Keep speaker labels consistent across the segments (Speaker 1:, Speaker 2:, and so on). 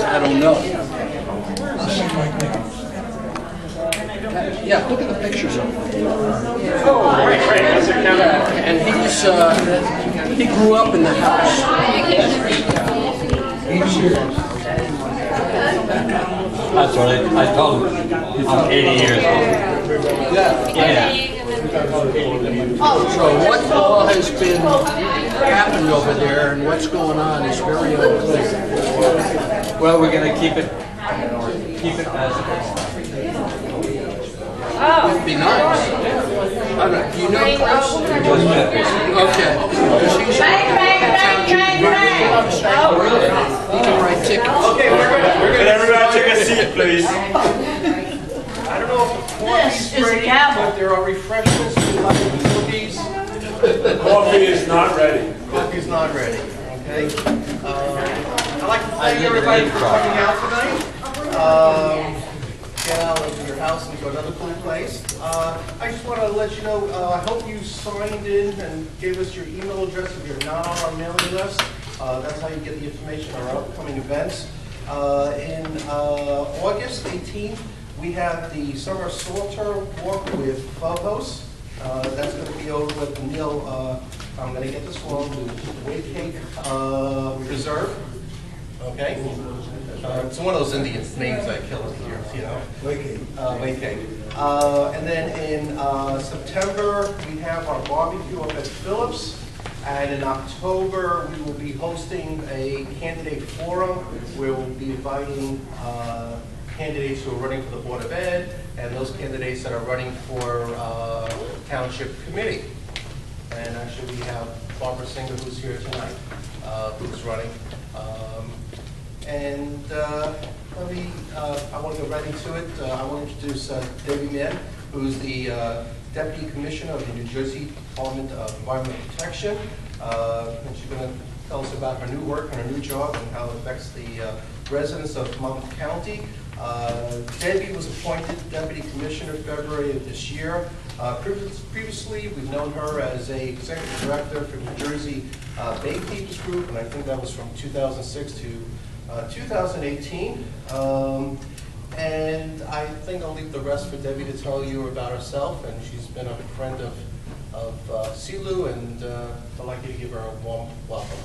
Speaker 1: I don't know. Yeah, look at the pictures of him.
Speaker 2: Oh, right. That's a camera.
Speaker 1: And he grew up in the house.
Speaker 3: That's what I told him. I'm 80 years old. Yeah.
Speaker 1: So what all has been happened over there and what's going on is very unclear.
Speaker 3: Well, we're going to keep it as it is.
Speaker 1: It'd be nice. I don't know. Do you know Chris?
Speaker 3: Just met this.
Speaker 1: Okay. Because he's a he can write tickets.
Speaker 2: Okay, we're good. Can everybody take a seat, please? I don't know if the coffee's ready, but there are refreshments, cookies. Coffee is not ready. Coffee is not ready. Okay. I'd like to thank everybody for coming out tonight. Get out of your house and go to another cool place. I just want to let you know, I hope you signed in and gave us your email address if you're not on our mailing list. That's how you get the information on our upcoming events. In August 18th, we have the Summer Salter Walk with Phobos. That's going to be over with Neil, I'm going to get this wrong, Baykeeper Reserve. Okay? It's one of those Indian names I kill it here, you know. Baykeeper. And then in September, we have our barbecue up at Phillips. And in October, we will be hosting a candidate forum where we'll be inviting candidates who are running for the Board of Ed and those candidates that are running for Township Committee. And actually, we have Barbara Singer, who's here tonight, who's running. I want to go right into it. I want to introduce Debbie Mann, who's the Deputy Commissioner of the New Jersey Department of Environmental Protection. And she's going to tell us about her new work and her new job and how it affects the residents of Monmouth County. Debbie was appointed Deputy Commissioner February of this year. Previously, we've known her as a Executive Director for New Jersey Baykeepers Group, and I think that was from 2006 to 2018. And I think I'll leave the rest for Debbie to tell you about herself. And she's been a friend of CILU, and I'd like you to give her a warm welcome.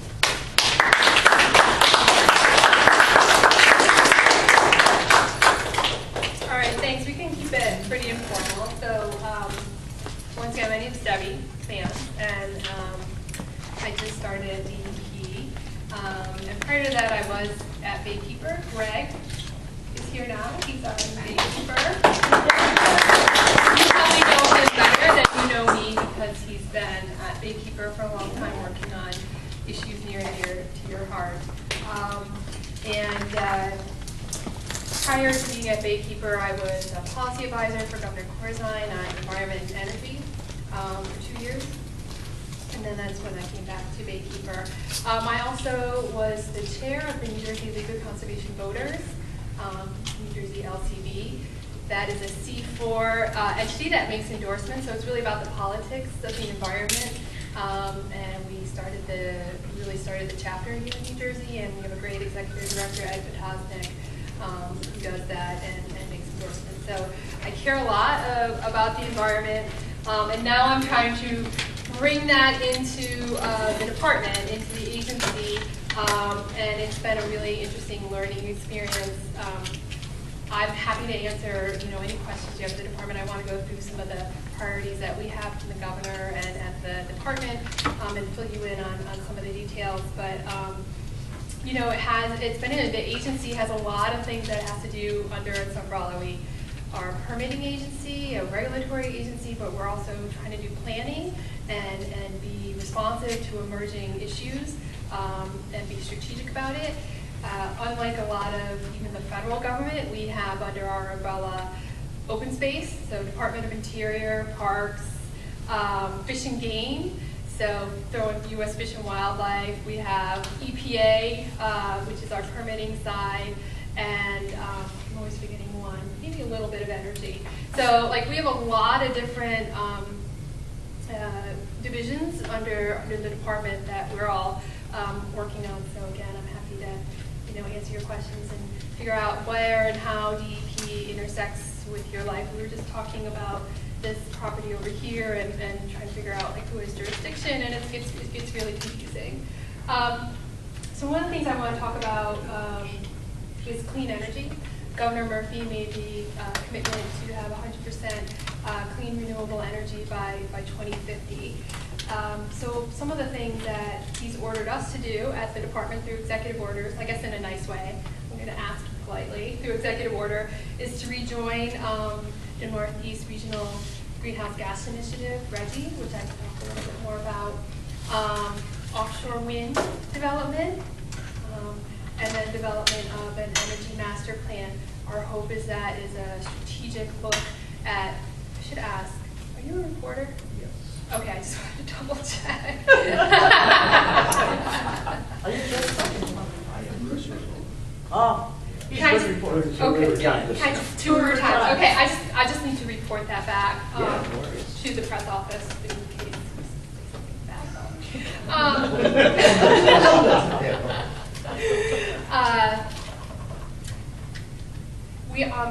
Speaker 4: All right, thanks. We can keep it pretty informal. So once again, my name is Debbie Mann, and I just started at DEP. And prior to that, I was at Baykeeper. Greg is here now. He's on Baykeeper. You probably know him better than you know me because he's been at Baykeeper for a long time working on issues near and dear to your heart. Prior to being at Baykeeper, I was a policy advisor for Governor Corzine on environment and energy for 2 years. And then that's when I came back to Baykeeper. I also was the chair of the New Jersey League of Conservation Voters, New Jersey LCV. That is a C4 entity that makes endorsements, so it's really about the politics of the environment. And we really started the chapter here in New Jersey, and we have a great executive director, Ed Potosnik, who does that and makes endorsements. So I care a lot about the environment, and now I'm trying to bring that into the department, into the agency, and it's been a really interesting learning experience. I'm happy to answer any questions you have at the department. I want to go through some of the priorities that we have from the governor and at the department and fill you in on some of the details. But the agency has a lot of things that it has to do under its umbrella. We are a permitting agency, a regulatory agency, but we're also trying to do planning and be responsive to emerging issues and be strategic about it. Unlike a lot of even the federal government, we have under our umbrella open space, so Department of Interior, Parks, Fish and Game, so throw in U.S. Fish and Wildlife. We have EPA, which is our permitting side, and I'm always forgetting one, maybe a little bit of energy. So we have a lot of different divisions under the department that we're all working on. So again, I'm happy to answer your questions and figure out where and how DEP intersects with your life. We were just talking about this property over here and trying to figure out like who has jurisdiction, and it gets really confusing. So one of the things I want to talk about is clean energy. Governor Murphy made the commitment to have 100% clean renewable energy by 2050. So some of the things that he's ordered us to do as the department through executive orders, I guess in a nice way, I'm going to ask politely, through executive order, is to rejoin the Northeast Regional Greenhouse Gas Initiative, RGGI, which I can talk a little bit more about, offshore wind development, and then development of an energy master plan. Our hope is that is a strategic look at, I should ask, are you a reporter?
Speaker 2: Yes.
Speaker 4: Okay, I just wanted to double check.
Speaker 5: Are you just talking?
Speaker 2: I am Chris Rizzo.
Speaker 5: Oh, he's
Speaker 4: Can I
Speaker 5: a
Speaker 4: just-
Speaker 5: good reporter.
Speaker 4: Okay,
Speaker 2: Yeah.
Speaker 4: can I just, 2 more times. Okay, I just need to report that back
Speaker 2: Yeah, no worries.
Speaker 4: to the press office in case we say something bad.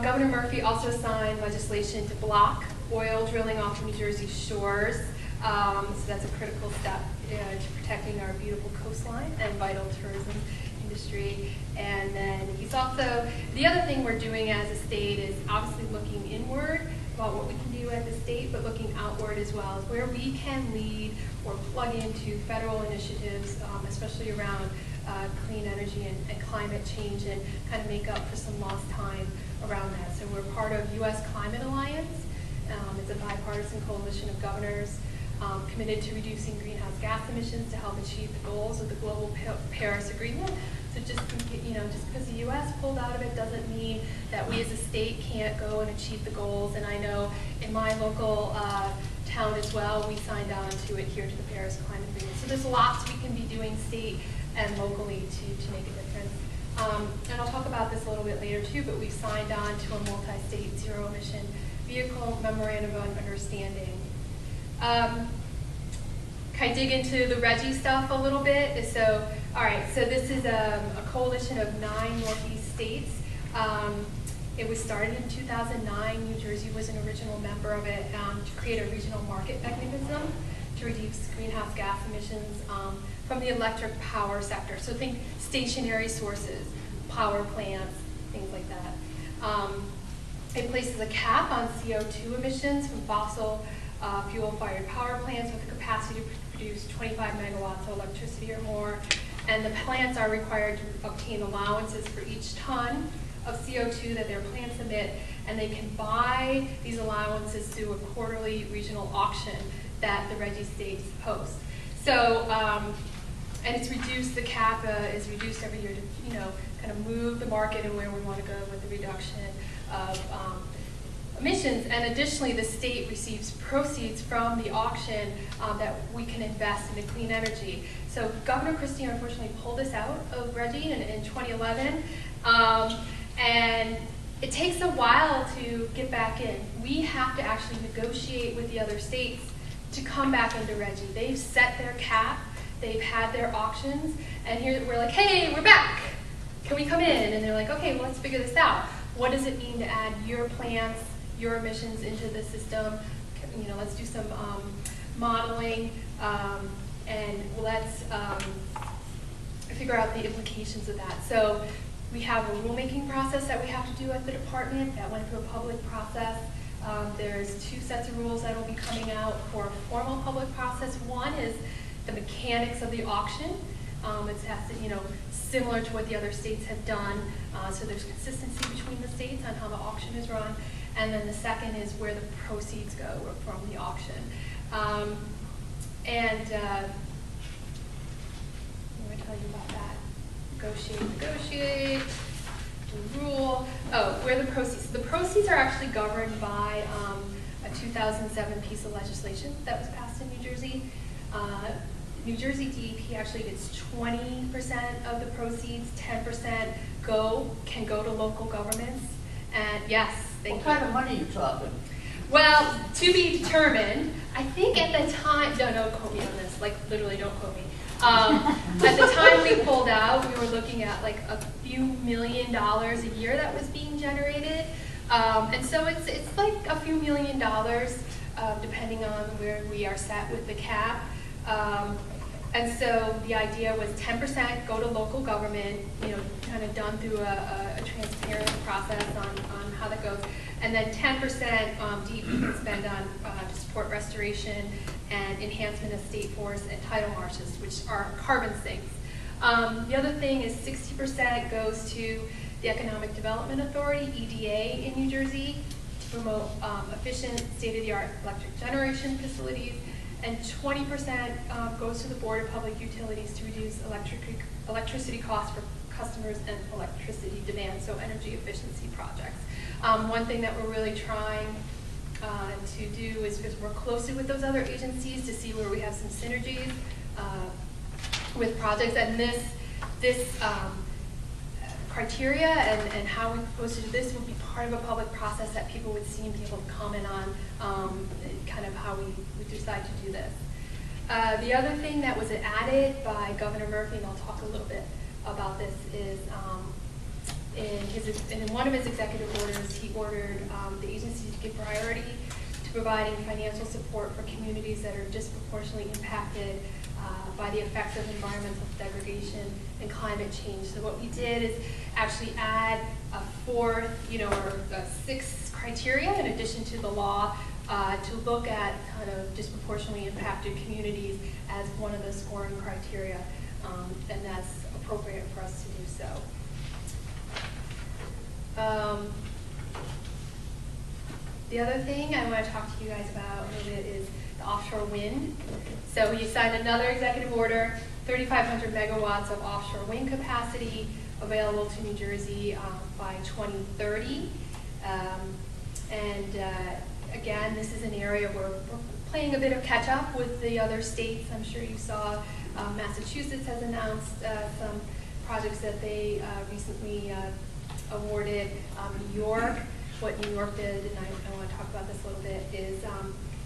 Speaker 4: Governor Murphy also signed legislation to block oil drilling off New Jersey shores. So that's a critical step to protecting our beautiful coastline and vital tourism industry. And then he's also, the other thing we're doing as a state is obviously looking inward about what we can do at the state, but looking outward as well, is where we can lead or plug into federal initiatives, especially around clean energy and climate change, and kind of make up for some lost time around that. So we're part of U.S. Climate Alliance. It's a bipartisan coalition of governors committed to reducing greenhouse gas emissions to help achieve the goals of the Global Paris Agreement. So just because the U.S. pulled out of it doesn't mean that we as a state can't go and achieve the goals. And I know in my local town as well, we signed on to adhere to the Paris Climate Agreement. So there's lots we can be doing state and locally to make a difference. And I'll talk about this a little bit later too, but we've signed on to a multi-state zero-emission vehicle memorandum of understanding. Can I dig into the RGGI stuff a little bit? So, all right, so this is a coalition of 9 Northeast states. It was started in 2009. New Jersey was an original member of it to create a regional market mechanism to reduce greenhouse gas emissions from the electric power sector. So think stationary sources, power plants, things like that. It places a cap on CO2 emissions from fossil fuel-fired power plants with a capacity to produce 25 megawatts of electricity or more. And the plants are required to obtain allowances for each ton of CO2 that their plants emit, and they can buy these allowances through a quarterly regional auction that the RGGI states host. So, and it's reduced, the cap is reduced every year to, kind of move the market and where we want to go with the reduction of emissions. And additionally, the state receives proceeds from the auction that we can invest into clean energy. So Governor Christie unfortunately pulled us out of RGGI in 2011. And it takes a while to get back in. We have to actually negotiate with the other states to come back into RGGI. They've set their cap, they've had their auctions, and here we're like, hey, we're back. Can we come in? And they're like, okay, well, let's figure this out. What does it mean to add your plants, your emissions into the system? Let's do some modeling, and let's figure out the implications of that. So we have a rulemaking process that we have to do at the department that went through a public process. There's 2 sets of rules that will be coming out for a formal public process. One is the mechanics of the auction. It has to, similar to what the other states have done. So there's consistency between the states on how the auction is run. And then the second is where the proceeds go from the auction. I'm going to tell you about that. Negotiate, rule. Oh, where the proceeds. The proceeds are actually governed by a 2007 piece of legislation that was passed in New Jersey. New Jersey DEP actually gets 20% of the proceeds, 10% can go to local governments. And yes, thank you.
Speaker 5: What kind of money are you talking?
Speaker 4: Well, to be determined. I think at the time, don't quote me on this, like literally don't quote me. At the time we pulled out, we were looking at like a few $1 million a year that was being generated. And so it's like a few $1 million, depending on where we are set with the cap. And so the idea was 10% go to local government, you know, kind of done through a transparent process on how that goes. And then 10% DEP can spend on to support restoration and enhancement of state forests and tidal marshes, which are carbon sinks. The other thing is 60% goes to the Economic Development Authority, EDA, in New Jersey, to promote efficient, state-of-the-art electric generation facilities. And 20% goes to the Board of Public Utilities to reduce electricity costs for customers and electricity demand, so energy efficiency projects. One thing that we're really trying to do is work closely with those other agencies to see where we have some synergies with projects. And this criteria and how we propose to do this would be part of a public process that people would see and be able to comment on, kind of how we decide to do this. The other thing that was added by Governor Murphy, and I'll talk a little bit about this, is in one of his executive orders, he ordered the agencies to give priority to providing financial support for communities that are disproportionately impacted by the effects of environmental degradation and climate change. So what we did is actually add a fourth, or sixth criteria in addition to the law to look at kind of disproportionately impacted communities as one of the scoring criteria, and that's appropriate for us to do so. The other thing I want to talk to you guys about a little bit is the offshore wind. So we signed another executive order, 3,500 megawatts of offshore wind capacity available to New Jersey by 2030. Again, this is an area where we're playing a bit of catch up with the other states. I'm sure you saw Massachusetts has announced some projects that they recently awarded. New York, what New York did, and I want to talk about this a little bit, is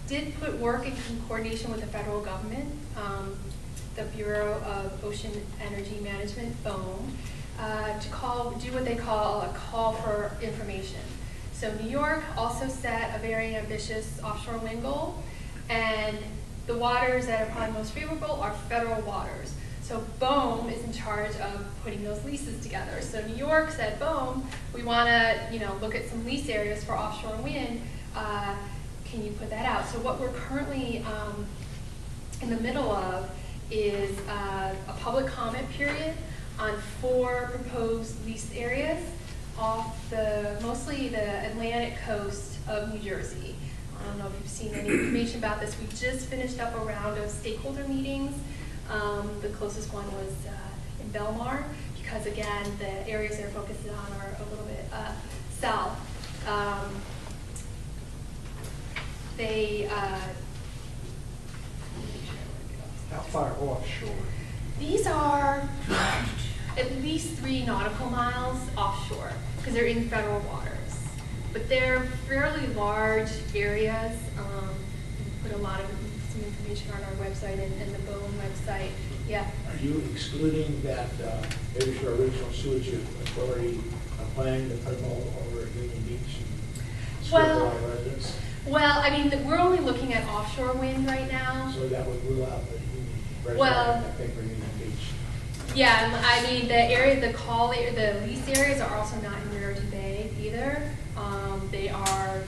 Speaker 4: did put work in coordination with the federal government, the Bureau of Ocean Energy Management, BOEM, to do what they call a call for information. So New York also set a very ambitious offshore wind goal, and the waters that are probably most favorable are federal waters. So BOEM is in charge of putting those leases together. So New York said, BOEM, we want to look at some lease areas for offshore wind. Can you put that out? So what we're currently in the middle of is a public comment period on 4 proposed lease areas off mostly the Atlantic coast of New Jersey. I don't know if you've seen any information about this. We just finished up a round of stakeholder meetings. The closest one was in Belmar, because again, the areas they're focusing on are a little bit south.
Speaker 1: How far offshore?
Speaker 4: These are at least 3 nautical miles offshore, because they're in federal waters. But they're fairly large areas. We put some information on our website and the BOEM website. Yeah.
Speaker 6: Are you excluding that Bayshore Regional Sewage Authority planning to put them all over at Union Beach and strip a lot of residents?
Speaker 4: Well, I mean, we're only looking at offshore wind right now.
Speaker 6: So that would rule out the Union resident,
Speaker 4: Well,
Speaker 6: I think, for Union Beach.
Speaker 4: Yeah, I mean, the lease areas are also not in Rarity Bay either. They are,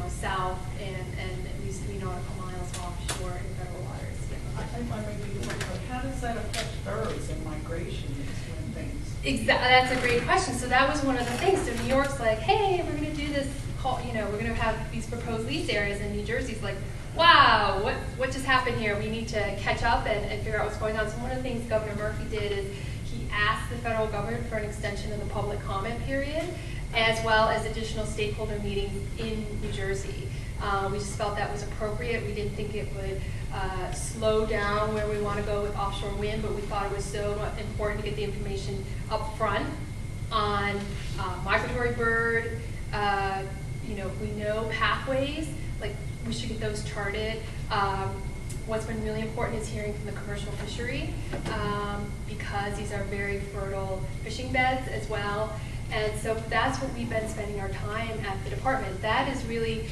Speaker 4: south and at least 3 nautical miles offshore in federal waters. Yeah.
Speaker 5: I think I may be wondering, how does that affect birds and migration and things?
Speaker 4: Exactly, that's a great question. So that was one of the things. So New York's like, hey, we're going to do this call, we're going to have these proposed lease areas, and New Jersey's like, wow, what just happened here? We need to catch up and figure out what's going on. So one of the things Governor Murphy did is he asked the federal government for an extension of the public comment period, as well as additional stakeholder meetings in New Jersey. We just felt that was appropriate. We didn't think it would slow down where we want to go with offshore wind, but we thought it was so important to get the information up front on migratory bird. We know pathways, like we should get those charted. what's been really important is hearing from the commercial fishery, because these are very fertile fishing beds as well. And so that's what we've been spending our time at the department. That is really,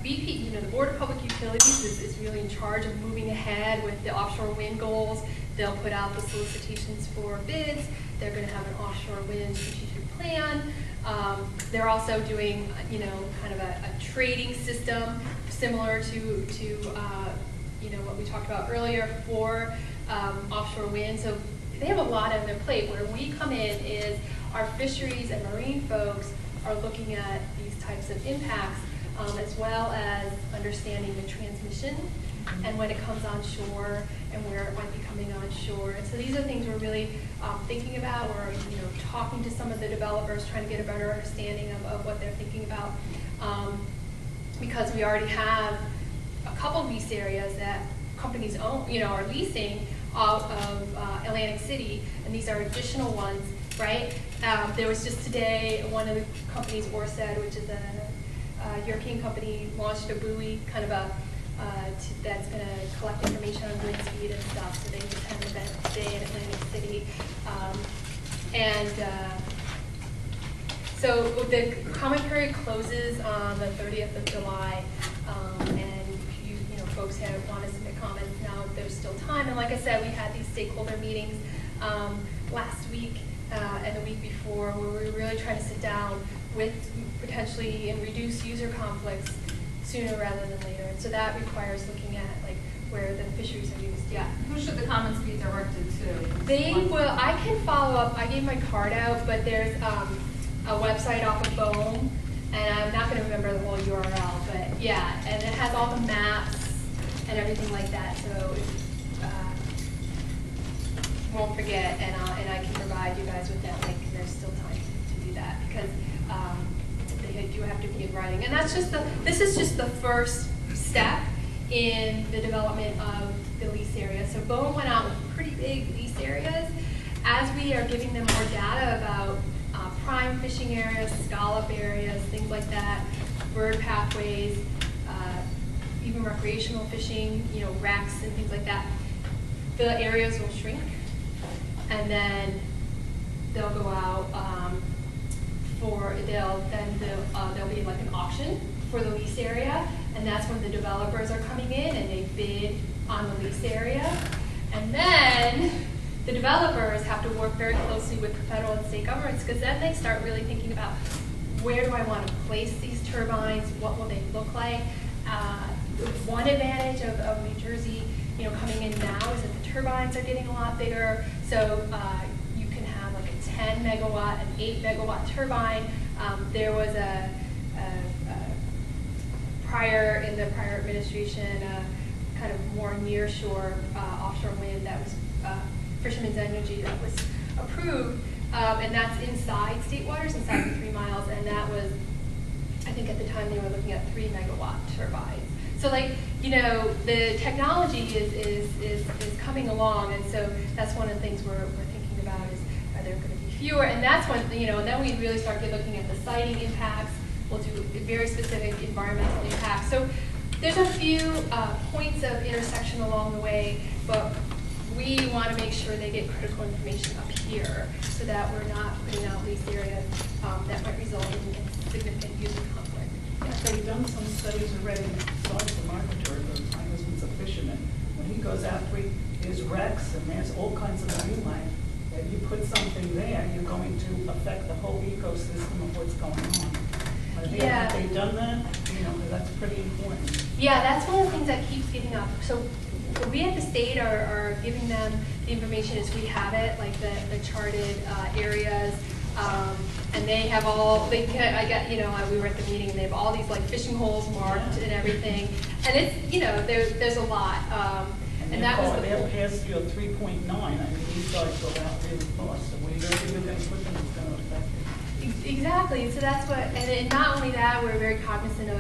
Speaker 4: BP, the Board of Public Utilities is really in charge of moving ahead with the offshore wind goals. They'll put out the solicitations for bids. They're going to have an offshore wind strategic plan. They're also doing, kind of a trading system similar to what we talked about earlier for offshore wind. So they have a lot on their plate. Where we come in is our fisheries and marine folks are looking at these types of impacts, as well as understanding the transmission and when it comes on shore and where it might be coming on shore. And so these are things we're really thinking about. We're talking to some of the developers, trying to get a better understanding of what they're thinking about, because we already have a couple of lease areas that companies own, are leasing out of Atlantic City, and these are additional ones, right? There was just today one of the companies, Orsted, which is a European company, launched a buoy, kind of that's going to collect information on wind speed and stuff. So they just had an event today in Atlantic City, so the comment period closes on the 30th of July, and folks have want to submit comments. Now there's still time, and like I said, we had these stakeholder meetings last week and the week before, where we were really trying to sit down with potentially and reduce user conflicts sooner rather than later. And so that requires looking at where the fisheries are used. Yeah.
Speaker 5: Who should the comments be directed to?
Speaker 4: They will. I can follow up. I gave my card out, but there's a website off of BOEM, and I'm not going to remember the whole URL, but yeah, and it has all the maps and everything like that. So won't forget, and I can provide you guys with that link. There's still time to do that, because they do have to be in writing, and this is just the first step in the development of the lease area. So BOEM went out with pretty big lease areas. As we are giving them more data about prime fishing areas, scallop areas, things like that, bird pathways, even recreational fishing, wrecks and things like that, the areas will shrink, and then they'll go out there'll be like an auction for the lease area, and that's when the developers are coming in and they bid on the lease area. And then the developers have to work very closely with the federal and state governments, because then they start really thinking about, where do I want to place these turbines? What will they look like? One advantage of New Jersey, coming in now is that the turbines are getting a lot bigger. So you can have like a 10 megawatt, an 8 megawatt turbine. There was in the prior administration, kind of more near shore offshore wind that was Fisherman's Energy that was approved, and that's inside state waters, inside the 3 miles, and that was, I think at the time they were looking at 3 megawatt turbines. So the technology is coming along, and so that's one of the things we're thinking about is, are there going to be fewer? And that's when, and then we really start looking at the siting impacts. We'll do very specific environmental impacts. So there's a few points of intersection along the way, but we want to make sure they get critical information up here, so that we're not putting out lease areas that might result in significant user conflict.
Speaker 5: Yeah, so we've done some studies already. It's a migratory bird. My husband's a fisherman. When he goes out, there's wrecks and there's all kinds of marine life. If you put something there, you're going to affect the whole ecosystem of what's going on. Have they done that? That's pretty important.
Speaker 4: Yeah, that's one of the things that keeps getting up. So we at the state are giving them the information as we have it, like the charted areas, and they have all. We were at the meeting, and they have all these fishing holes marked and everything, and it's there's a lot.
Speaker 5: And that was they're past your 3.9. I mean, these guys go out really fast. So wherever you're going to put them is going to affect it.
Speaker 4: Exactly. So that's what, and not only that, we're very cognizant of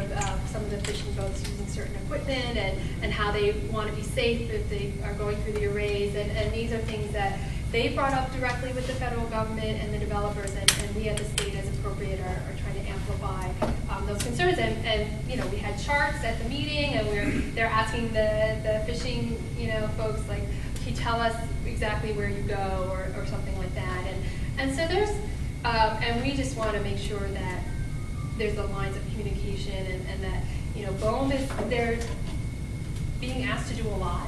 Speaker 4: some of the fishing boats using certain equipment and how they want to be safe if they are going through the arrays. And these are things that they brought up directly with the federal government and the developers, and we at the state, as appropriate, are trying to amplify those concerns. And and you know, we had charts at the meeting, and they're asking the fishing, you know, folks like, can you tell us exactly where you go, or something like that. And so there's, and we just want to make sure that there's the lines of communication, and that, you know, BOEM they're being asked to do a lot,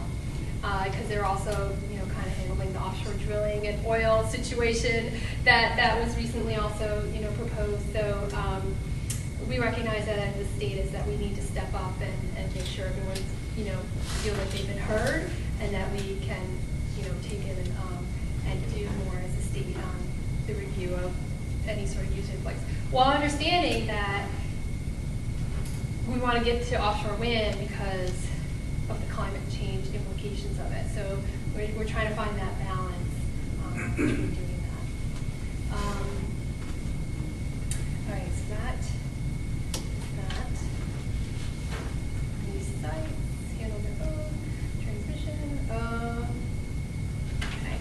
Speaker 4: because they're also, you know, kind of handling the offshore drilling and oil situation that was recently also, you know, proposed. So we recognize that as the state is that we need to step up and make sure everyone's, you know, feel like they've been heard, and that we can, you know, take it and do more as a state on the review of any sort of use in place, while understanding that we want to get to offshore wind because of the climate change implications of it. So we're trying to find that balance between doing that. All right, so that. These sites handle their own transmission. Okay.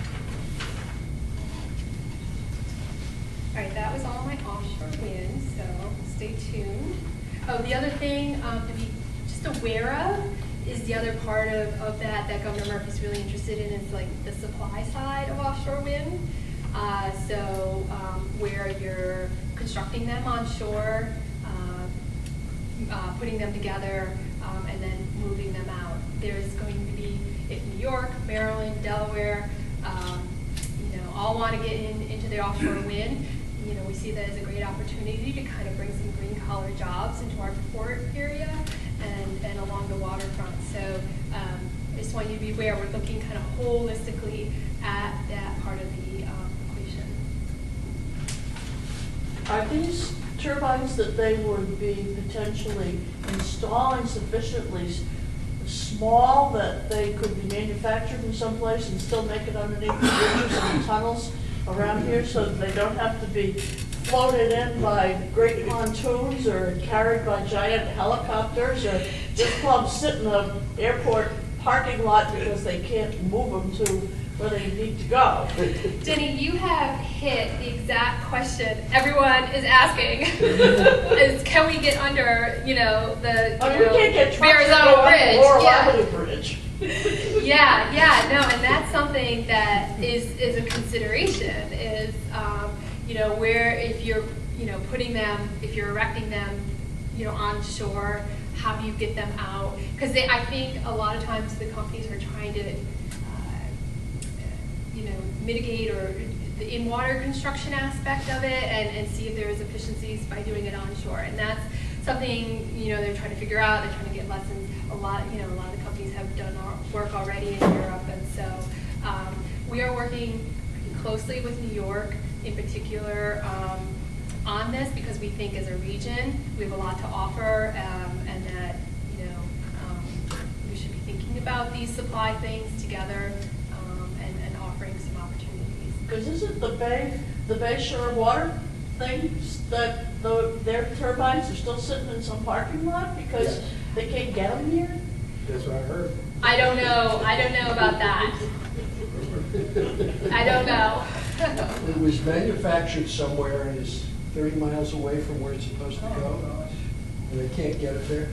Speaker 4: All right, that was all my offshore wind, so stay tuned. Oh, the other thing to be just aware of is the other part of that Governor Murphy's really interested in is like the supply side of offshore wind. So where you're constructing them onshore, putting them together, and then moving them out. There's going to be, if New York, Maryland, Delaware, you know, all want to get into the offshore wind, you know, we see that as a great opportunity to kind of bring some green collar jobs into our port area and along the waterfront. So I just want you to be aware, we're looking kind of holistically at that part of the equation.
Speaker 7: Are these turbines that they would be potentially installing sufficiently small that they could be manufactured in some place and still make it underneath the bridges and the tunnels around here, so that they don't have to be floated in by great pontoons or carried by giant helicopters, or just come sit in the airport parking lot because they can't move them to where they need to go?
Speaker 4: Denny, you have hit the exact question everyone is asking. Is can we get under, you know, the
Speaker 7: I mean, we can't get trucks to go
Speaker 4: Verrazano
Speaker 7: up
Speaker 4: Bridge?
Speaker 7: the Laurel
Speaker 4: Yeah.
Speaker 7: Avenue Bridge.
Speaker 4: Yeah, no, and that's something that is a consideration. Is you know, where if you're, you know, putting them, if you're erecting them, you know, onshore, how do you get them out? Because I think a lot of times the companies are trying to, you know, mitigate or the in-water construction aspect of it, and see if there is efficiencies by doing it onshore. And that's something, you know, they're trying to figure out. They're trying to get lessons. A lot of the companies have done our work already in Europe, and so we are working pretty closely with New York in particular on this, because we think as a region we have a lot to offer, and that, you know, we should be thinking about these supply things together, and offering some opportunities.
Speaker 7: Because isn't the Bay Shore water things that their turbines are still sitting in some parking lot because
Speaker 6: Yes.
Speaker 7: they can't get them here?
Speaker 6: That's what I heard.
Speaker 4: I don't know about that. I don't know.
Speaker 1: It was manufactured somewhere and is 30 miles away from where it's supposed to go, and they can't get it there.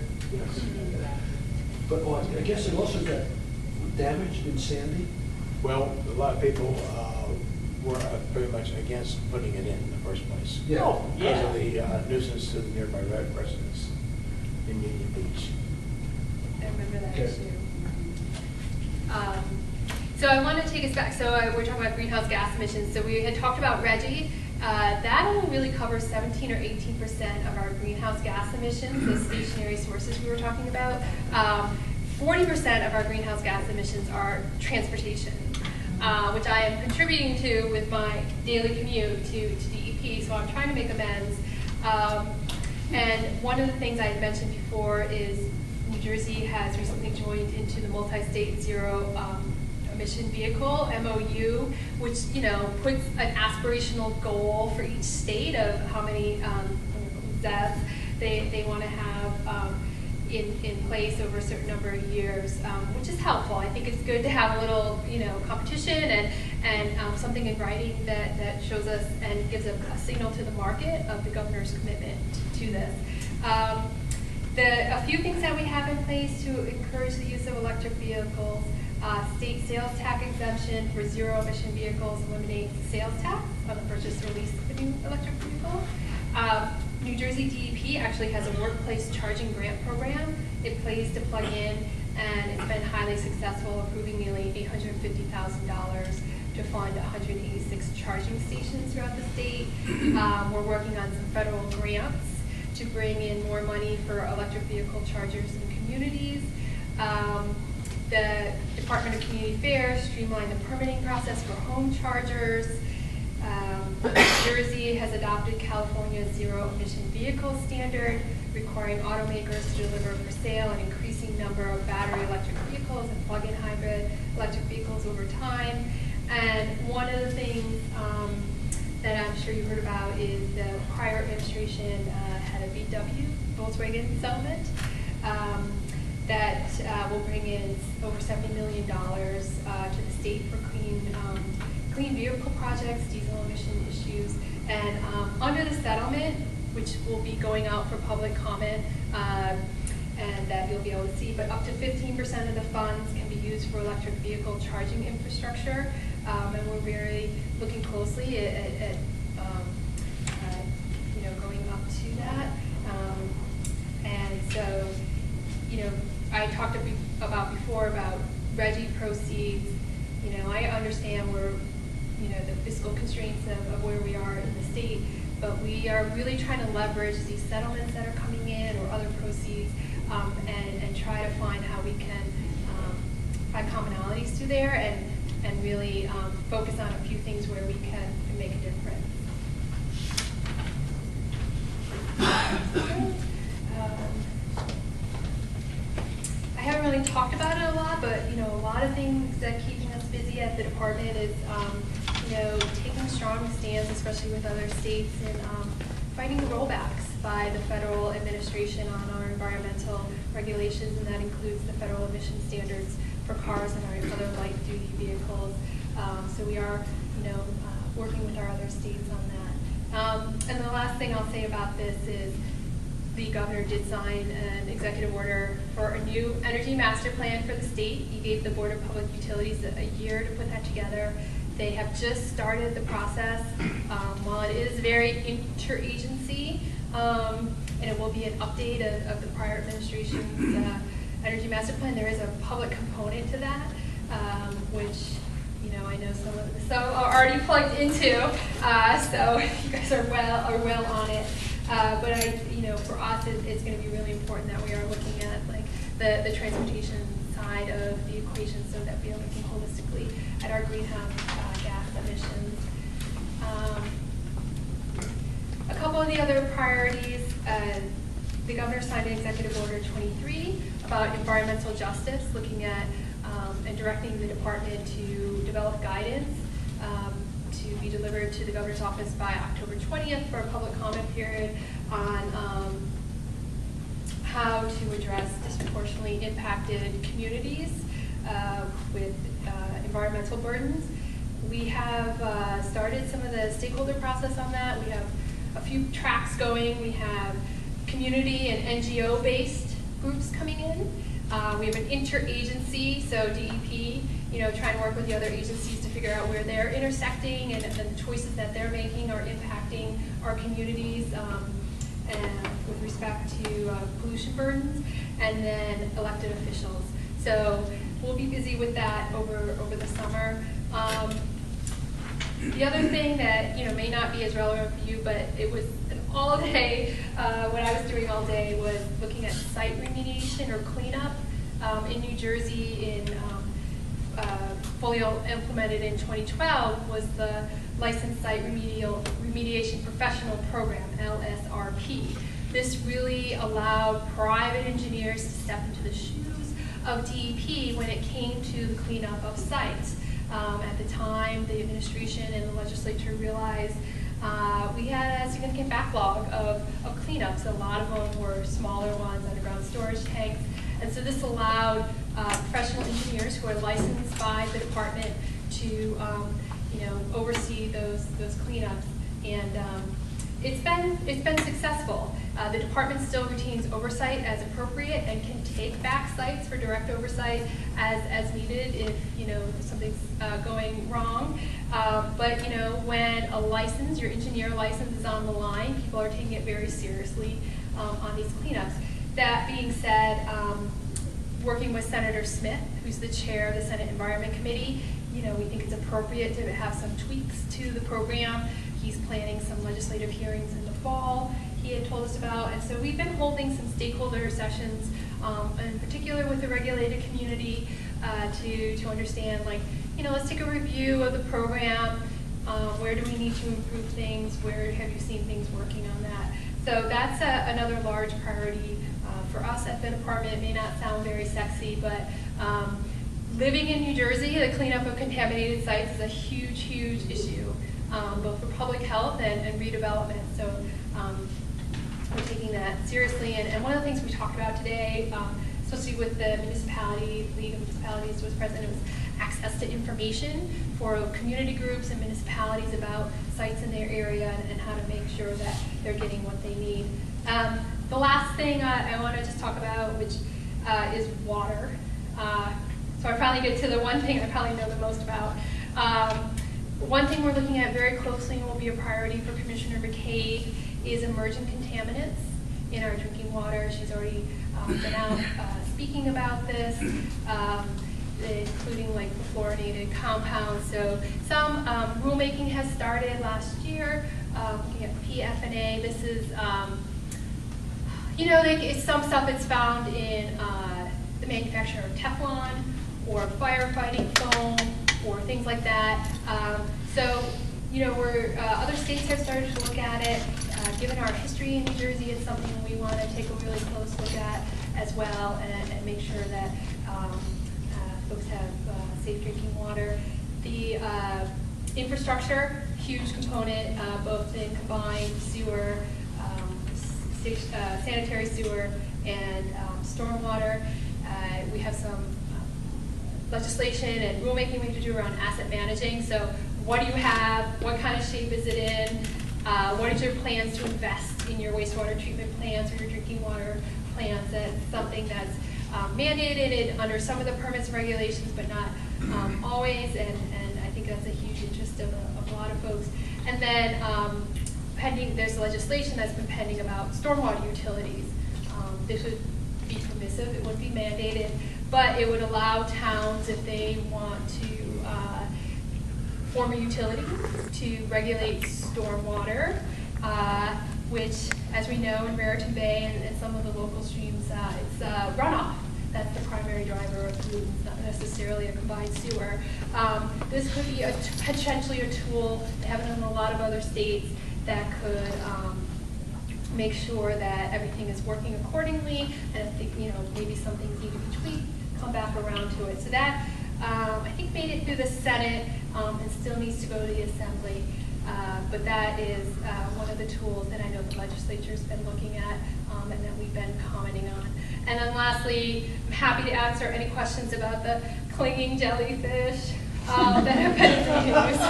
Speaker 1: But I guess it also got damaged in Sandy.
Speaker 6: Well, a lot of people were very much against putting it in the first place.
Speaker 1: Yeah.
Speaker 7: Oh,
Speaker 6: Because of
Speaker 7: yeah.
Speaker 6: the nuisance to the nearby residents in Union Beach.
Speaker 4: I remember that
Speaker 1: Okay.
Speaker 4: issue. So I want to take us back. So we're talking about greenhouse gas emissions. So we had talked about RGGI. That only really covers 17 or 18% of our greenhouse gas emissions, the stationary sources we were talking about. 40% of our greenhouse gas emissions are transportation, which I am contributing to with my daily commute to DEP, so I'm trying to make amends. And one of the things I had mentioned before is New Jersey has recently joined into the multi-state zero emission vehicle, MOU, which, you know, puts an aspirational goal for each state of how many ZEVs they want to have in place over a certain number of years, which is helpful. I think it's good to have a little, you know, competition and something in writing that shows us and gives a signal to the market of the governor's commitment to this. A few things that we have in place to encourage the use of electric vehicles: state sales tax exemption for zero emission vehicles eliminates sales tax on the purchase or lease of a new electric vehicle. New Jersey DEP actually has a workplace charging grant program. It pays to plug in, and it's been highly successful, approving nearly $850,000 to fund 186 charging stations throughout the state. We're working on some federal grants to bring in more money for electric vehicle chargers in communities. The Department of Community Affairs streamlined the permitting process for home chargers. New Jersey has adopted California's zero emission vehicle standard, requiring automakers to deliver for sale an increasing number of battery electric vehicles and plug-in hybrid electric vehicles over time. And one of the things that I'm sure you heard about is the prior administration had a VW, Volkswagen settlement that will bring in over $70 million to the state for clean vehicle projects, diesel emission issues. And under the settlement, which will be going out for public comment, and that you'll be able to see, but up to 15% of the funds can be used for electric vehicle charging infrastructure. And we're very looking closely at going up to that. And so, I talked about before about RGGI proceeds. I understand the fiscal constraints of where we are in the state, but we are really trying to leverage these settlements that are coming in or other proceeds, and try to find how we can find commonalities through there and really focus on a few things where we can make a difference. I haven't really talked about it a lot, but a lot of things that are keeping us busy at the department is taking strong stands, especially with other states, and fighting the rollbacks by the federal administration on our environmental regulations, and that includes the federal emission standards for cars and our other light-duty vehicles. So we are, working with our other states on that. And the last thing I'll say about this is the governor did sign an executive order for a new energy master plan for the state. He gave the Board of Public Utilities a year to put that together. They have just started the process. While it is very interagency, and it will be an update of the prior administration's energy master plan, there is a public component to that, which I know some are already plugged into. So you guys are well on it. But for us, it's going to be really important that we are looking at the transportation side of the equation, so that we are looking holistically at our greenhouse gas emissions. A couple of the other priorities, the governor signed an Executive Order 23 about environmental justice, looking at and directing the department to develop guidance to be delivered to the governor's office by October 20th for a public comment period on how to address disproportionately impacted communities with environmental burdens. We have started some of the stakeholder process on that. We have a few tracks going. We have community and NGO-based groups coming in. We have an interagency, so DEP, trying to work with the other agencies to figure out where they're intersecting and the choices that they're making are impacting our communities and with respect to pollution burdens, and then elected officials. So we'll be busy with that over the summer. The other thing that may not be as relevant for you, but it was an all day, what I was doing all day was looking at site remediation or cleanup in New Jersey. Fully implemented in 2012 was the Licensed Site Remediation Professional Program, LSRP. This really allowed private engineers to step into the shoes of DEP when it came to the cleanup of sites. At the time, the administration and the legislature realized we had a significant backlog of cleanups. A lot of them were smaller ones, underground storage tanks. And so this allowed professional engineers who are licensed by the department to oversee those cleanups. And it's been successful. The department still retains oversight as appropriate and can take back sites for direct oversight as needed if, something's going wrong. But, when a license, your engineer license is on the line, people are taking it very seriously on these cleanups. That being said, working with Senator Smith, who's the chair of the Senate Environment Committee, we think it's appropriate to have some tweaks to the program. He's planning some legislative hearings in the fall, he had told us about. And so we've been holding some stakeholder sessions, in particular with the regulated community, to understand, let's take a review of the program. Where do we need to improve things? Where have you seen things working on that? So that's another large priority for us at the department. It may not sound very sexy, but living in New Jersey, the cleanup of contaminated sites is a huge, huge issue, both for public health and redevelopment. So we're taking that seriously. And one of the things we talked about today, especially with the municipality, League of Municipalities was present, it was access to information for community groups and municipalities about sites in their area and how to make sure that they're getting what they need. The last thing I want to just talk about, which is water. So I finally get to the one thing I probably know the most about. One thing we're looking at very closely and will be a priority for Commissioner McCabe is emerging contaminants in our drinking water. She's already been out speaking about this, including the fluorinated compounds. So some rulemaking has started last year, looking at PFNA. This is, some stuff that's found in the manufacture of Teflon or firefighting foam or things like that. Other states have started to look at it. Given our history in New Jersey, it's something we want to take a really close look at as well and make sure that folks have safe drinking water. The infrastructure, huge component, both in combined sewer, sanitary sewer, and stormwater. We have some legislation and rulemaking we have to do around asset managing. So what do you have? What kind of shape is it in? What are your plans to invest in your wastewater treatment plants or your drinking water plants? That's something that's mandated under some of the permits and regulations, but not always. And I think that's a huge interest of a lot of folks. And then there's legislation that's been pending about stormwater utilities. This would be permissive, it wouldn't be mandated, but it would allow towns, if they want to form a utility to regulate stormwater, which, as we know, in Raritan Bay and some of the local streams, it's runoff. That's the primary driver of pollutants, not necessarily a combined sewer. This could be potentially a tool, they have it in a lot of other states, that could make sure that everything is working accordingly, and if maybe some things need to be tweaked, come back around to it. So that, I think, made it through the Senate and still needs to go to the Assembly. But that is one of the tools that I know the legislature's been looking at and that we've been commenting on. And then lastly, I'm happy to answer any questions about the clinging jellyfish that have been used.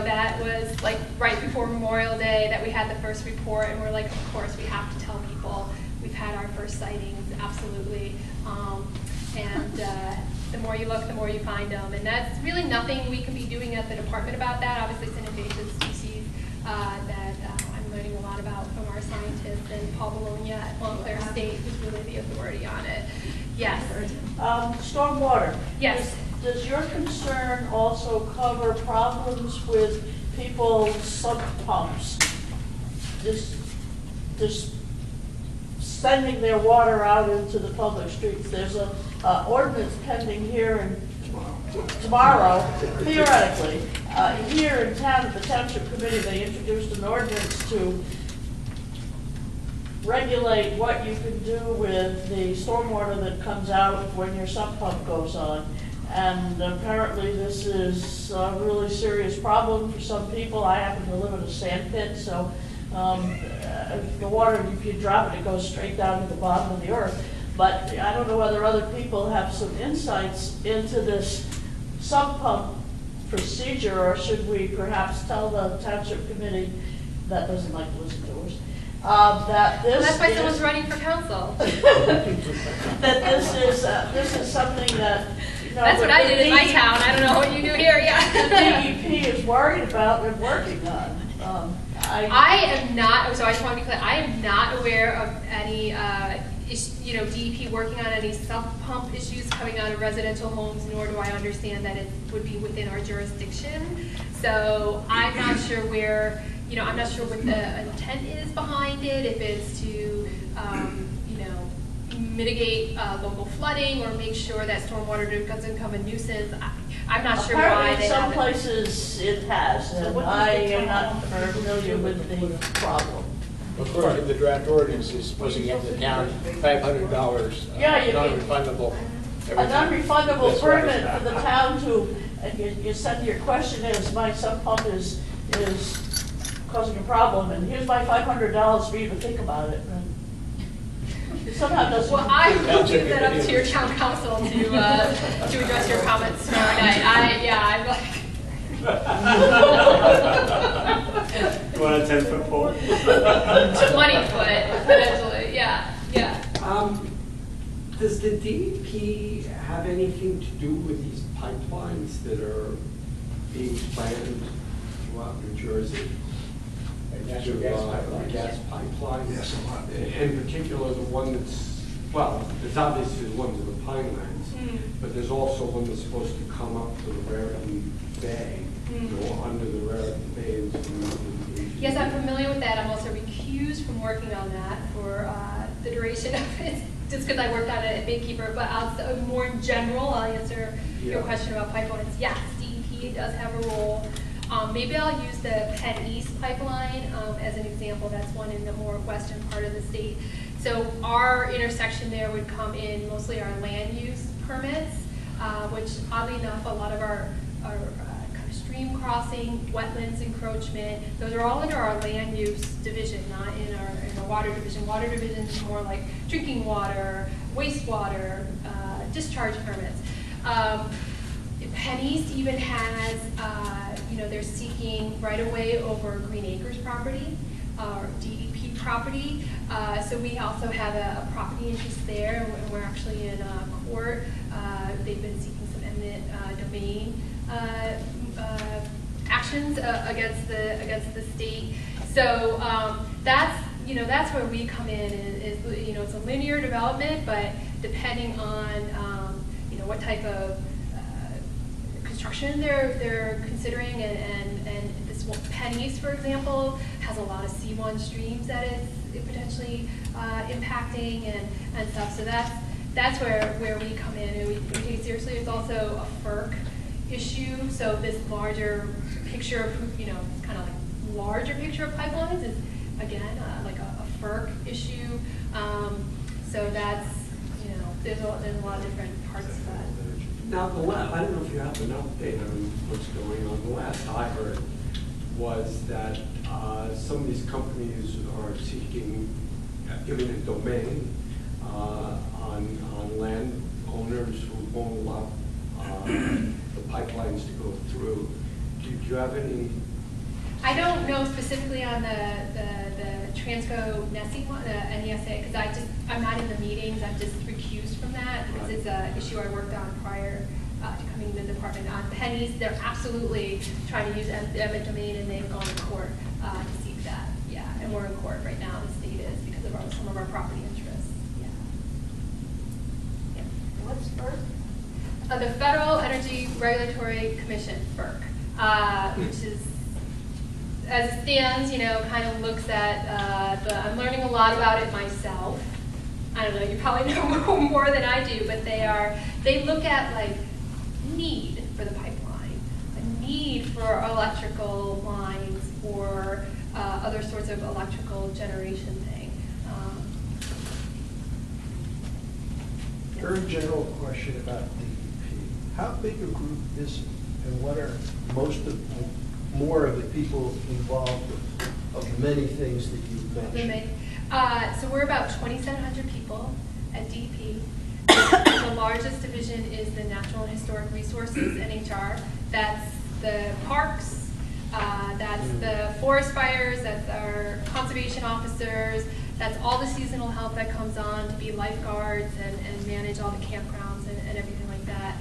Speaker 4: That was right before Memorial Day that we had the first report, and we're like, of course, we have to tell people we've had our first sightings, absolutely. The more you look, the more you find them. And that's really nothing we can be doing at the department about that. Obviously, it's an invasive species that I'm learning a lot about from our scientists, and Paul Bologna at Montclair State, who's really the authority on it. Yes.
Speaker 7: Stormwater.
Speaker 4: Yes.
Speaker 7: Does your concern also cover problems with people's sump pumps? Just sending their water out into the public streets. There's a ordinance pending here tomorrow, theoretically. Here in town, at the Township Committee, they introduced an ordinance to regulate what you can do with the stormwater that comes out when your sump pump goes on. And apparently this is a really serious problem for some people. I happen to live in a sand pit, so the water, if you drop it, it goes straight down to the bottom of the earth. But I don't know whether other people have some insights into this sump pump procedure, or should we perhaps tell the Township Committee that doesn't like to listen to us, that this
Speaker 4: That's why
Speaker 7: is-
Speaker 4: someone's running for council.
Speaker 7: that this is something that, you know.
Speaker 4: That's what
Speaker 7: that
Speaker 4: I
Speaker 7: the
Speaker 4: did in my
Speaker 7: DEP
Speaker 4: town. I don't know what you do here,
Speaker 7: The
Speaker 4: yeah.
Speaker 7: DEP is worried about and working on.
Speaker 4: I am not, so I just want to be clear, I am not aware of any, DEP working on any sump issues coming out of residential homes, nor do I understand that it would be within our jurisdiction. So I'm not sure where, I'm not sure what the intent is behind it, if it's to, mitigate local flooding or make sure that stormwater doesn't become a nuisance. I'm not sure why
Speaker 7: Apparently,
Speaker 4: they
Speaker 7: in some
Speaker 4: haven't.
Speaker 7: places it has, and I am not familiar with the problem.
Speaker 6: According to the draft ordinance, it's supposed to get the town $500.
Speaker 7: Yeah, you can-
Speaker 6: non-refundable.
Speaker 7: A non-refundable
Speaker 6: That's right.
Speaker 7: permit for the town to, and you said your question is, my sump pump is causing a problem, and here's my $500 for you to think about it. And it somehow doesn't.
Speaker 4: Well, I will give that up to your town council to address your comments tomorrow night. I'm like.
Speaker 8: You want a 10-foot pole?
Speaker 4: 20 foot, potentially, yeah.
Speaker 9: Does the DEP have anything to do with these pipelines that are being planned throughout New Jersey?
Speaker 6: Natural gas pipelines.
Speaker 9: Gas pipelines?
Speaker 1: Yes, a lot.
Speaker 9: In particular, the one that's, well, there's obviously the ones in the Pinelands, but there's also one that's supposed to come up to the Raritan Bay, go under the Raritan Bay into
Speaker 4: Yes, I'm familiar with that. I'm also recused from working on that for the duration of it, just because I worked on it at Baykeeper. But also, more in general, I'll answer your
Speaker 9: Yeah.
Speaker 4: question about pipelines. Yes, DEP does have a role. Maybe I'll use the Penn East pipeline as an example. That's one in the more western part of the state. So our intersection there would come in mostly our land use permits, which oddly enough, a lot of our kind of stream crossing, wetlands encroachment, those are all under our land use division, not in our water division. Water division is more like drinking water, wastewater, discharge permits. Penn East even has, they're seeking right of way over Green Acres property, or DEP property. So we also have a property interest there, and we're actually in court. They've been seeking some eminent domain actions against the state. So that's where we come in. It's a linear development, but depending on what type of construction they're considering, and this one, Penn East, for example, has a lot of C1 streams that it's potentially impacting and stuff. So that's where we come in, and we take it seriously. It's also a FERC issue. So this larger picture of, kind of like larger picture of pipelines is again like a FERC issue. So that's, there's a lot of different parts of that.
Speaker 9: Now, I don't know if you have an update on what's going on. The last I heard was that some of these companies are seeking eminent domain on land owners who won't allow the pipelines to go through. Do you have any?
Speaker 4: I don't know specifically on the Transco NESI one, the NESA, because I'm not in the meetings. I'm just recused from that because it's an issue I worked on prior to coming to the department. On pennies, they're absolutely trying to use eminent domain, and they've gone to court to seek that. Yeah, and we're in court right now. The state is because of some of our property interests. Yeah.
Speaker 7: What's FERC?
Speaker 4: The Federal Energy Regulatory Commission, FERC, which is, as it stands, kind of looks at I'm learning a lot about it myself. I don't know, you probably know more than I do, but they look at like need for the pipeline, a need for electrical lines or other sorts of electrical generation thing.
Speaker 1: Very general question about DEP. How big a group is it, and what are more of the people involved of many things that you've mentioned?
Speaker 4: So we're about 2,700 people at DEP. The largest division is the Natural and Historic Resources, NHR. That's the parks, That's the forest fires, that's our conservation officers, that's all the seasonal help that comes on to be lifeguards and manage all the campgrounds and everything like that.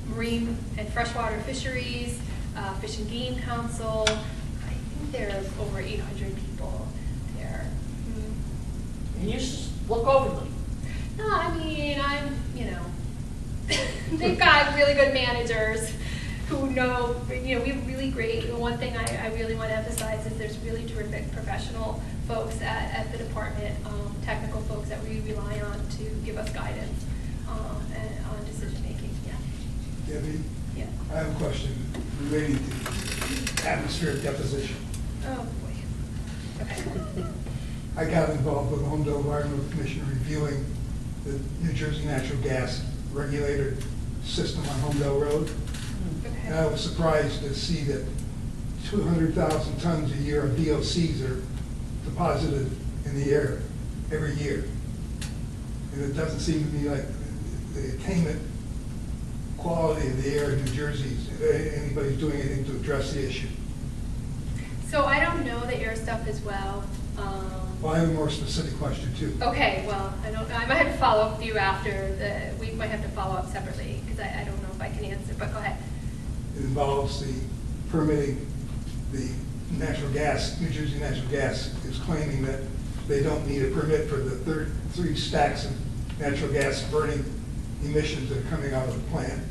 Speaker 4: Marine and freshwater fisheries, Fish and Game Council. I think there's over 800 people there.
Speaker 7: And you just look over them.
Speaker 4: No, I mean, they've got really good managers who know, we have really great, one thing I really want to emphasize is there's really terrific professional folks at the department, technical folks that we rely on to give us guidance and on decision making, yeah.
Speaker 10: Debbie,
Speaker 4: Yeah.
Speaker 10: I have a question relating to atmospheric deposition.
Speaker 4: Oh, boy. Okay.
Speaker 10: I got involved with the Homedale Environmental Commission reviewing the New Jersey natural gas regulator system on Homedale Road. And I
Speaker 4: Okay.
Speaker 10: was surprised to see that 200,000 tons a year of VOCs are deposited in the air every year. And it doesn't seem to me like the attainment quality of the air in New Jersey, anybody's doing anything to address the issue.
Speaker 4: So I don't know the air stuff as well.
Speaker 10: Well, I have a more specific question too.
Speaker 4: Okay, well, I don't know. I might have to follow up with you after we might have to follow up separately because I don't know if I can answer, but go ahead.
Speaker 10: It involves the permitting the natural gas. New Jersey Natural Gas is claiming that they don't need a permit for the 3 stacks of natural gas burning emissions that are coming out of the plant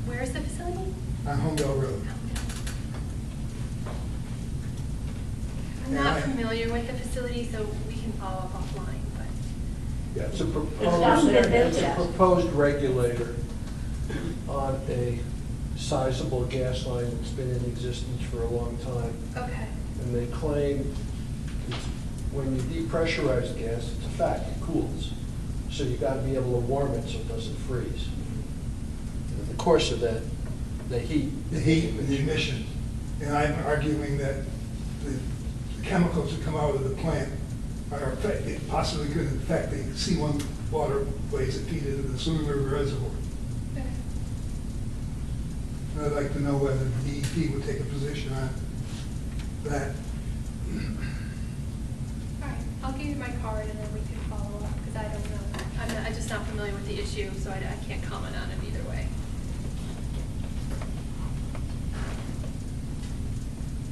Speaker 4: Where is the facility?
Speaker 10: on Homedale Road.
Speaker 4: I'm not familiar with the facility, so we can follow up offline, but.
Speaker 1: Yeah, it's a
Speaker 7: not been built yet.
Speaker 1: proposed regulator on a sizable gas line that's been in existence for a long time.
Speaker 4: Okay.
Speaker 1: And they claim when you depressurize gas, it's a fact, it cools. So you gotta be able to warm it so it doesn't freeze. And in the course of that, the heat.
Speaker 10: The heat and the emission. And I'm arguing that the chemicals that come out of the plant are affected, possibly could affect the C1 waterways that feed into the Swimming River Reservoir.
Speaker 4: Okay.
Speaker 10: And I'd like to know whether the DEP would take a position on that.
Speaker 4: All right, I'll give you my card and then we can follow up because I don't know. I'm just not familiar with the issue, so I can't comment on it either way.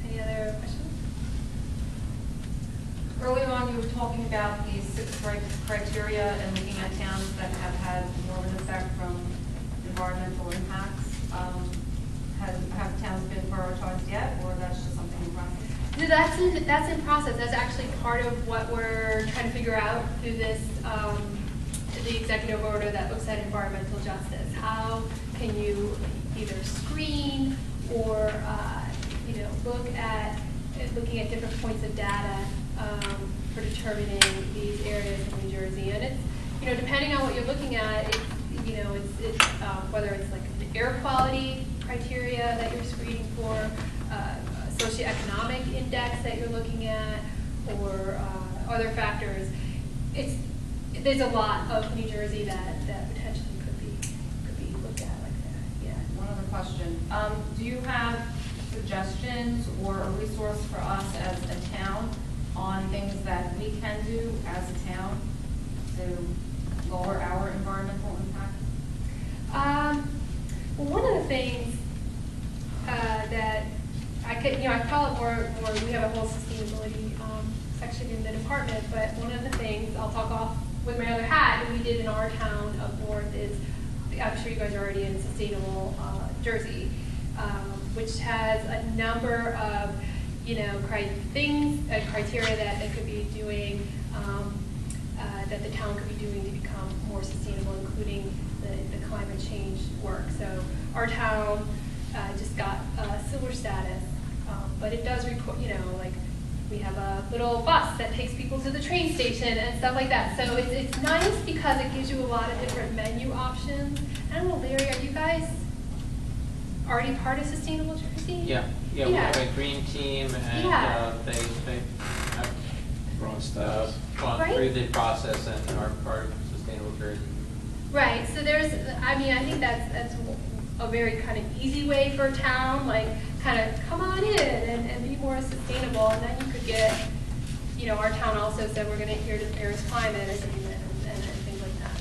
Speaker 4: Any other questions?
Speaker 11: Early on, you were talking about the 6 criteria and looking at towns that have had more of an effect from environmental impacts. Have towns been prioritized yet, or that's just something in process?
Speaker 4: No, that's in process. That's actually part of what we're trying to figure out through this, the executive order that looks at environmental justice. How can you either screen or, looking at different points of data for determining these areas in New Jersey. And it's, depending on what you're looking at, it's whether it's like an air quality criteria that you're screening for, socioeconomic index that you're looking at, or other factors. There's a lot of New Jersey that potentially could be looked at like that. Yeah.
Speaker 11: One other question. Do you have suggestions or a resource for us as a town on things that we can do as a town to lower our environmental impact?
Speaker 4: Well, one of the things that I call it more, we have a whole sustainability section in the department, but one of the things, I'll talk off with my other hat, that we did in our town up north is, I'm sure you guys are already in Sustainable Jersey, which has a number of, criteria that they could be doing, that the town could be doing to become more sustainable, including the climate change work. So our town just got silver status, but it does record, we have a little bus that takes people to the train station and stuff like that. So it's nice because it gives you a lot of different menu options. I don't know, Larry, are you guys already part of Sustainable Jersey?
Speaker 12: Yeah, we have a green team and they have gone
Speaker 4: Right?
Speaker 12: through the process and are part of Sustainable Jersey.
Speaker 4: Right, so I think that's a very kind of easy way for a town, like kind of come on in and be more sustainable, and then you could get, you know, our town also said we're going to adhere to the Paris Climate Agreement and things like that.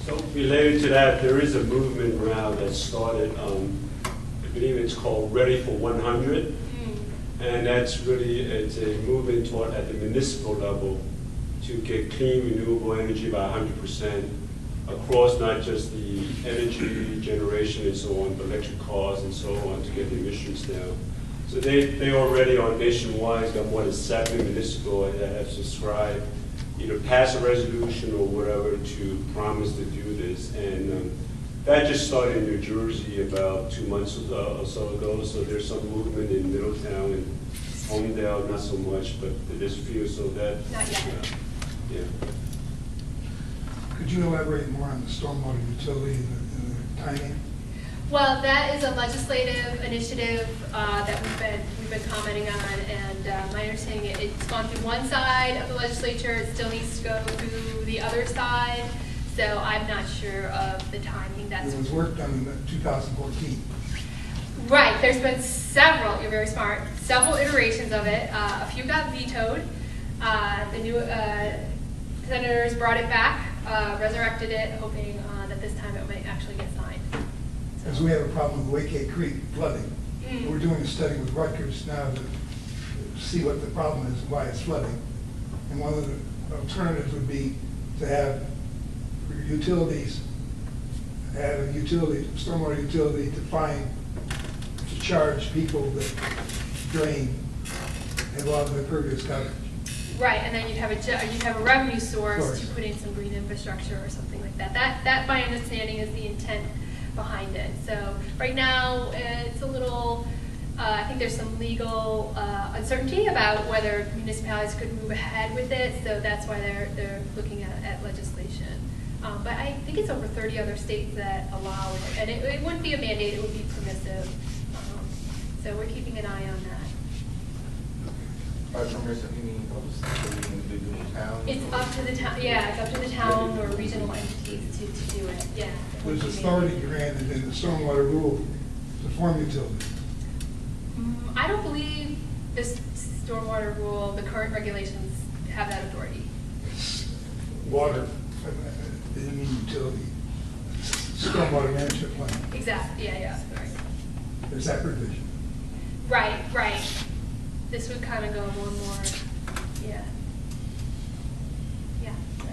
Speaker 9: So related to that, there is a movement now that started, I believe it's called Ready for 100. And that's really, it's a movement toward at the municipal level to get clean renewable energy by 100% across not just the energy generation and so on, but electric cars and so on to get the emissions down. So they already are nationwide, got more than 7 municipal that have subscribed, either pass a resolution or whatever to promise to do this. And that just started in New Jersey about 2 months or so ago. So there's some movement in Middletown and Homedale, not so much, but there's a few. So that,
Speaker 4: Not yet.
Speaker 9: yeah.
Speaker 10: Could you elaborate more on the stormwater utility and the timing?
Speaker 4: Well, that is a legislative initiative that we've been commenting on, and my understanding it's gone through one side of the legislature. It still needs to go through the other side. So I'm not sure of the timing. That's
Speaker 10: It was work done in 2014.
Speaker 4: right. There's been several. You're very smart. Several iterations of it. A few got vetoed. The new senators brought it back, resurrected it, hoping that this time it might actually get signed.
Speaker 10: Because we have a problem with Waykay Creek flooding. We're doing a study with Rutgers now to see what the problem is, why it's flooding. And one of the alternatives would be to have utilities, add a utility, stormwater utility to charge people that drain and a lot of impervious coverage.
Speaker 4: Right, and then you'd have a revenue source to put in some green infrastructure or something like that. That, my understanding, is the intent behind it. So right now, it's a little, I think there's some legal uncertainty about whether municipalities could move ahead with it, so that's why they're looking at legislation. But I think it's over 30 other states that allow it, and it wouldn't be a mandate, it would be permissive. So we're keeping an eye on that. It's up to the town, yeah, it's up to the town or regional entities to do it, yeah.
Speaker 10: There's authority granted in the stormwater rule to form utilities.
Speaker 4: I don't believe this stormwater rule, the current regulations have that authority.
Speaker 10: Water, they didn't mean utility, stormwater management plan.
Speaker 4: Exactly, yeah, right.
Speaker 10: There's that provision.
Speaker 4: Right. This would kind of go more, yeah.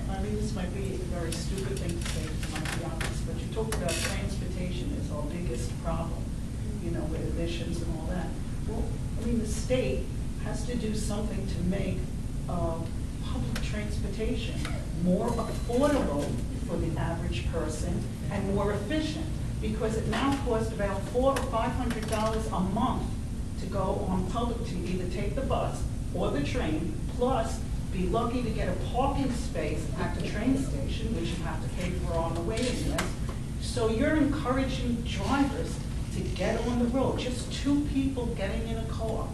Speaker 5: I mean, this might be a very stupid thing to say, it might be obvious, but you talk about transportation is our biggest problem, you know, with emissions and all that. Well, I mean, the state has to do something to make public transportation more affordable for the average person and more efficient, because it now costs about $400 or $500 a month to go on public, to either take the bus or the train, plus be lucky to get a parking space at the train station, which you have to pay for on the waiting list. So you're encouraging drivers to get on the road. Just 2 people getting in a car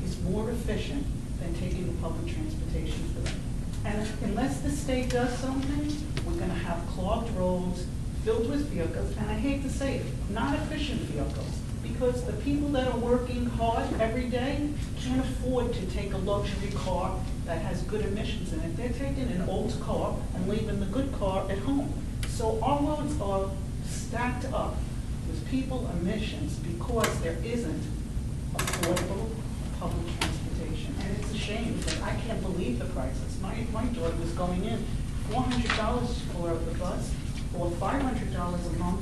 Speaker 5: is more efficient than taking the public transportation for them. And unless the state does something, we're going to have clogged roads filled with vehicles, and I hate to say it, not efficient vehicles, because the people that are working hard every day can't afford to take a luxury car that has good emissions in it. They're taking an old car and leaving the good car at home. So our roads are stacked up with people emissions because there isn't affordable public transportation. And it's a shame, because I can't believe the prices. My daughter was going in $400 for the bus or $500 a month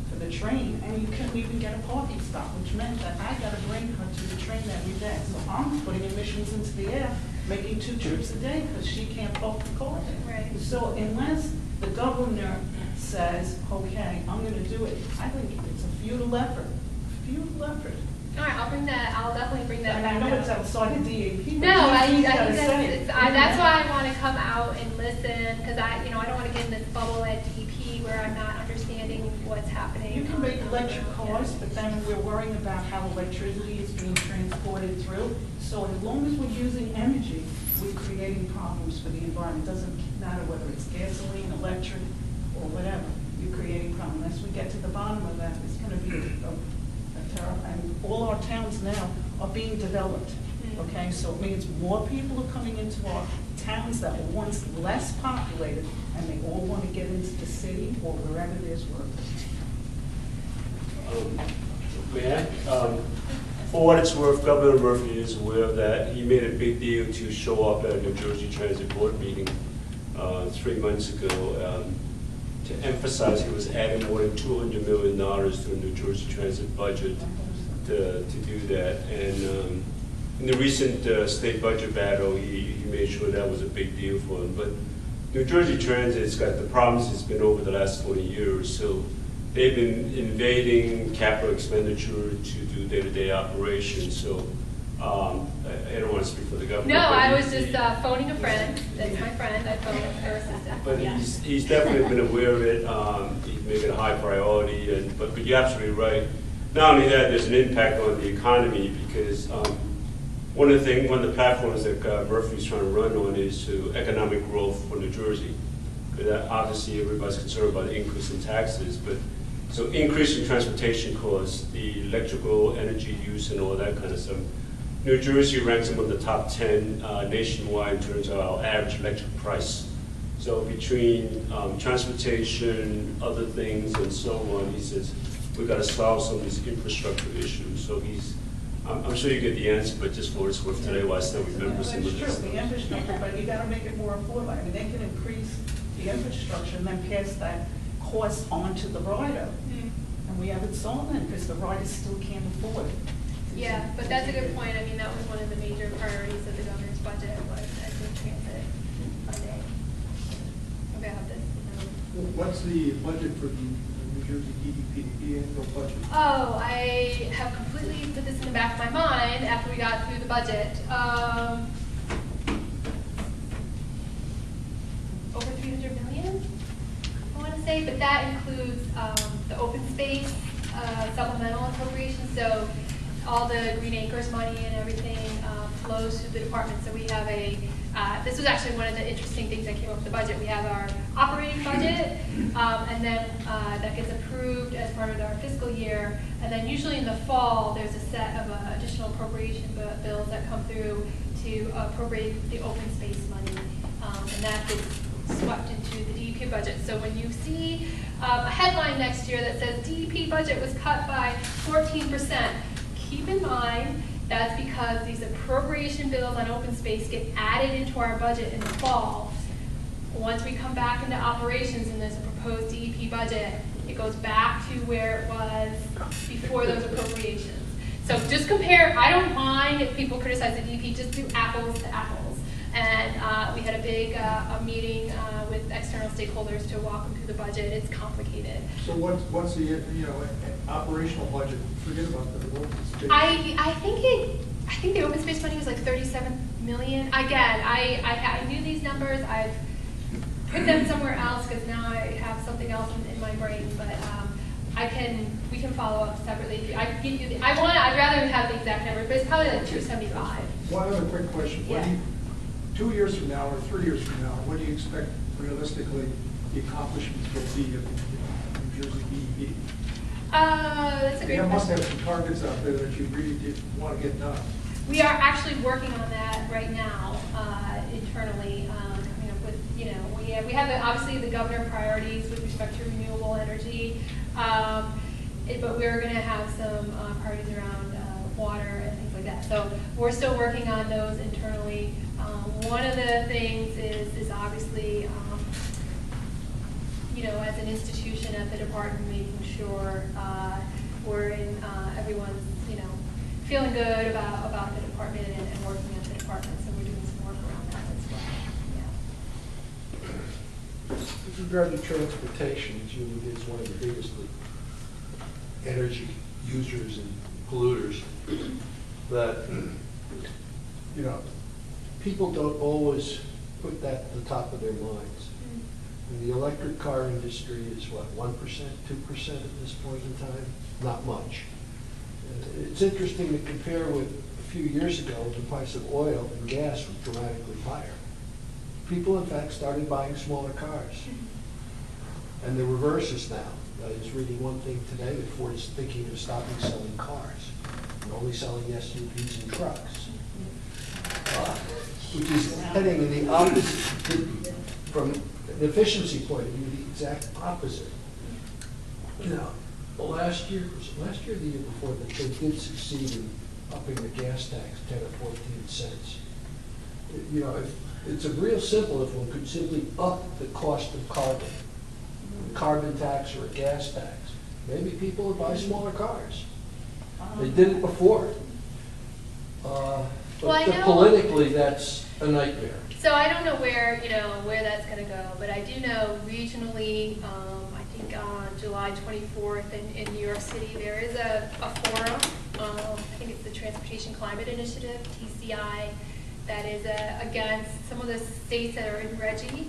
Speaker 5: for the train, and you couldn't even get a parking spot, which meant that I got to bring her to the train every day. So I'm putting emissions into the air, making 2 trips a day because she can't park the car.
Speaker 4: Right.
Speaker 5: So unless the governor says, okay, I'm going to do it, I think it's a futile effort. Futile effort.
Speaker 4: All right, I'll definitely bring that
Speaker 5: And
Speaker 4: back
Speaker 5: I know
Speaker 4: up.
Speaker 5: it's outside of DAP.
Speaker 4: No, I think
Speaker 5: gotta say it.
Speaker 4: that's why I want to come out and listen, because I don't want to get in this bubble at DEP where I'm not understanding what's happening.
Speaker 5: You can make electric cars, but then we're worrying about how electricity is being transported through. So as long as we're using energy, we're creating problems for the environment. It doesn't matter whether it's gasoline, electric, or whatever. You're creating problems. Unless we get to the bottom of that, it's going to be a Tara, and all our towns now are being developed, okay? So it means more people are coming into our towns that were once less populated, and they all want to get into the city or wherever there's work.
Speaker 8: May I? For what it's worth, Governor Murphy is aware of that. He made a big deal to show up at a New Jersey Transit Board meeting 3 months ago to emphasize he was adding more than $200 million to the New Jersey Transit budget to do that. And in the recent state budget battle, he made sure that was a big deal for him. But New Jersey Transit's got the problems it's been over the last 20 years. So they've been invading capital expenditure to do day-to-day operations. So I don't want to speak for the government.
Speaker 4: No, I was just phoning a friend. That's my friend. I phoned her assistant.
Speaker 8: But he's definitely been aware of it. He's making it a high priority. But you're absolutely right. Not only that, there's an impact on the economy because one of the platforms that Murphy's trying to run on is to economic growth for New Jersey. Obviously, everybody's concerned about the increase in taxes, but so increase in transportation costs, the electrical energy use, and all that kind of stuff. New Jersey ranks among the top 10 nationwide in terms of our average electric price. So between transportation, other things, and so on, he says we've got to solve some of these infrastructure issues. So I'm sure you get the answer, but just for what it's worth today, I still remember some of this.
Speaker 5: It's true, the infrastructure, but you got to make it more affordable. I mean, they can increase the infrastructure and then pass that cost on to the rider. And we haven't solved that because the riders still can't afford it.
Speaker 4: Yeah, but that's a good point. I mean, that was one of the major priorities of the governor's budget was exit transit funding. Okay, I have this.
Speaker 1: What's the budget for the New Jersey DEP, the annual budget?
Speaker 4: Oh, I have completely put this in the back of my mind after we got through the budget. Over 300 million, I want to say, but that includes the open space supplemental appropriation. So all the Green Acres money and everything flows through the department. So we have this was actually one of the interesting things that came up with the budget. We have our operating budget, and then that gets approved as part of our fiscal year. And then usually in the fall, there's a set of additional appropriation bills that come through to appropriate the open space money. And that gets swept into the DEP budget. So when you see a headline next year that says DEP budget was cut by 14%, keep in mind that's because these appropriation bills on open space get added into our budget in the fall. Once we come back into operations and there's a proposed DEP budget, it goes back to where it was before those appropriations. So just compare. I don't mind if people criticize the DEP, just do apples to apples. And we had a big meeting with external stakeholders to walk them through the budget. It's complicated.
Speaker 1: So what's the operational budget? Forget about the
Speaker 4: I think the open space money was like 37 million. Again, I knew these numbers. I've put them somewhere else because now I have something else in my brain. But we can follow up separately. I can give you I'd rather have the exact number, but it's probably like 275.
Speaker 1: One other quick question.
Speaker 4: Yeah.
Speaker 1: 2 years from now or 3 years from now, what do you expect realistically the accomplishments will be of New Jersey DEP?
Speaker 4: That's a great
Speaker 1: You must
Speaker 4: question.
Speaker 1: have some targets out there that you really want to get done.
Speaker 4: We are actually working on that right now internally, coming up with, we have obviously the governor priorities with respect to renewable energy, but we're going to have some priorities around water and things like that. So we're still working on those internally. One of the things is obviously, as an institution at the department, making sure we're in everyone's, feeling good about the department and working at the department. So we're doing some work around that as well. Yeah.
Speaker 1: With regard to transportation, which is one of the biggest energy users and polluters, that people don't always put that at the top of their minds. And the electric car industry is what, 1%, 2% at this point in time? Not much. It's interesting to compare with a few years ago, the price of oil and gas was dramatically higher. People, in fact, started buying smaller cars. And the reverse is now. I was reading one thing today that Ford is thinking of stopping selling cars, and only selling SUVs and trucks. Which is heading in the opposite, from an efficiency point of view, the exact opposite. You know, last year, was it last year or the year before, that they did succeed in upping the gas tax 10 or 14 cents. You know, it's a real simple if one could simply up the cost of carbon, a carbon tax or a gas tax. Maybe people would buy smaller cars. They did it before.
Speaker 4: Well, I
Speaker 1: But
Speaker 4: know-
Speaker 1: politically, that's a nightmare.
Speaker 4: So I don't know where, where that's gonna go, but I do know regionally, I think on July 24th in New York City, there is a forum, I think it's the Transportation Climate Initiative, TCI, that is against some of the states that are in RGGI,